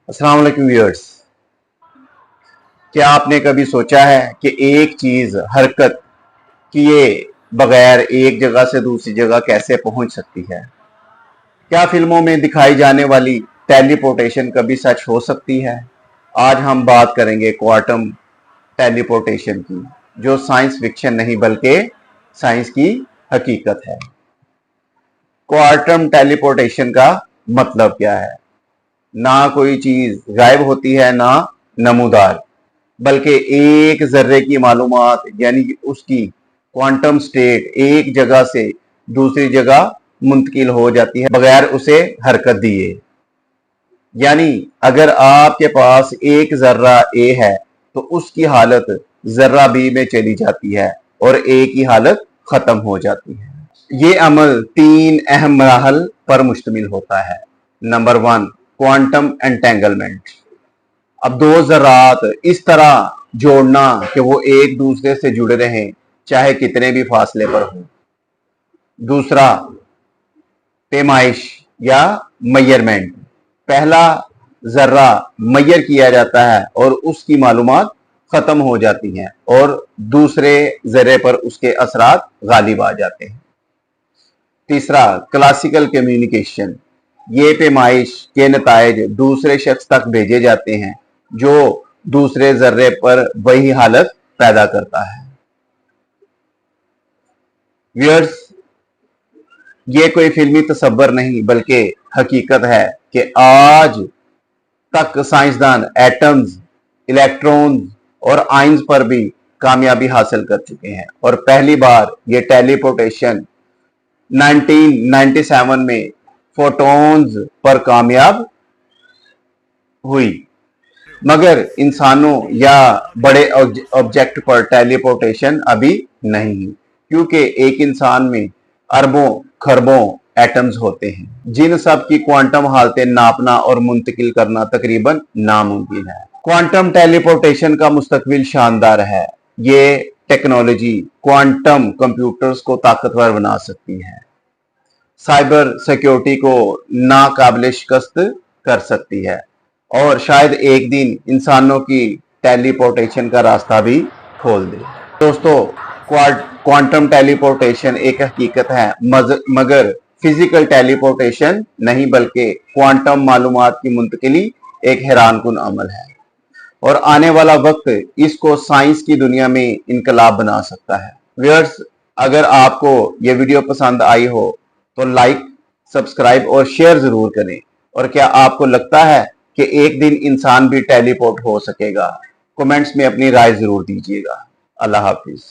अस्सलाम वालेकुम व्यूअर्स। क्या आपने कभी सोचा है कि एक चीज हरकत किए बगैर एक जगह से दूसरी जगह कैसे पहुंच सकती है? क्या फिल्मों में दिखाई जाने वाली टेलीपोर्टेशन कभी सच हो सकती है? आज हम बात करेंगे क्वांटम टेलीपोर्टेशन की, जो साइंस फिक्शन नहीं बल्कि साइंस की हकीकत है। क्वांटम टेलीपोर्टेशन का मतलब क्या है? ना कोई चीज गायब होती है, ना नमूदार, बल्कि एक जर्रे की मालूमात यानी कि उसकी क्वांटम स्टेट एक जगह से दूसरी जगह मुंतकिल हो जाती है बगैर उसे हरकत दिए। यानी अगर आपके पास एक जर्रा ए है तो उसकी हालत जर्रा बी में चली जाती है और ए की हालत खत्म हो जाती है। ये अमल तीन अहम मराहल पर मुश्तमिल होता है। Number 1, quantum entanglement. अब दो ज़रात इस तरह जोड़ना कि वो एक दूसरे से जुड़े रहें, चाहे कितने भी फासले पर हो। दूसरा, पैमाइश या मेजरमेंट। पहला जर्रा मेजर किया जाता है और उसकी मालूमात खत्म हो जाती हैं और दूसरे जर्रे पर उसके असरात गालिब आ जाते हैं। तीसरा, क्लासिकल कम्युनिकेशन। ये पैमाइश के नतायज दूसरे शख्स तक भेजे जाते हैं जो दूसरे जर्रे पर वही हालत पैदा करता है। व्यूअर्स, ये कोई फिल्मी तस्वर नहीं बल्कि हकीकत है कि आज तक साइंसदान एटम्स, इलेक्ट्रॉन्स और आयंस पर भी कामयाबी हासिल कर चुके हैं और पहली बार ये टेलीपोर्टेशन 1997 में फोटॉन्स पर कामयाब हुई। मगर इंसानों या बड़े ऑब्जेक्ट पर टेलीपोर्टेशन अभी नहीं, क्योंकि एक इंसान में अरबों खरबों एटम्स होते हैं जिन सब की क्वांटम हालतें नापना और मुंतकिल करना तकरीबन नामुमकिन है। क्वांटम टेलीपोर्टेशन का मुस्तकबिल शानदार है। ये टेक्नोलॉजी क्वांटम कंप्यूटर्स को ताकतवर बना सकती है, साइबर सिक्योरिटी को नाकाबिल शिकस्त कर सकती है और शायद एक दिन इंसानों की टेलीपोर्टेशन का रास्ता भी खोल दे। दोस्तों, क्वांटम टेलीपोर्टेशन एक हकीकत है, मगर फिजिकल टेलीपोर्टेशन नहीं बल्कि क्वांटम मालूमात की मुंतकिली एक हैरानकुन अमल है और आने वाला वक्त इसको साइंस की दुनिया में इनकलाब बना सकता है। व्यूअर्स, अगर आपको यह वीडियो पसंद आई हो तो लाइक, सब्सक्राइब और शेयर जरूर करें। और क्या आपको लगता है कि एक दिन इंसान भी टेलीपोर्ट हो सकेगा? कमेंट्स में अपनी राय जरूर दीजिएगा। अल्लाह हाफिज।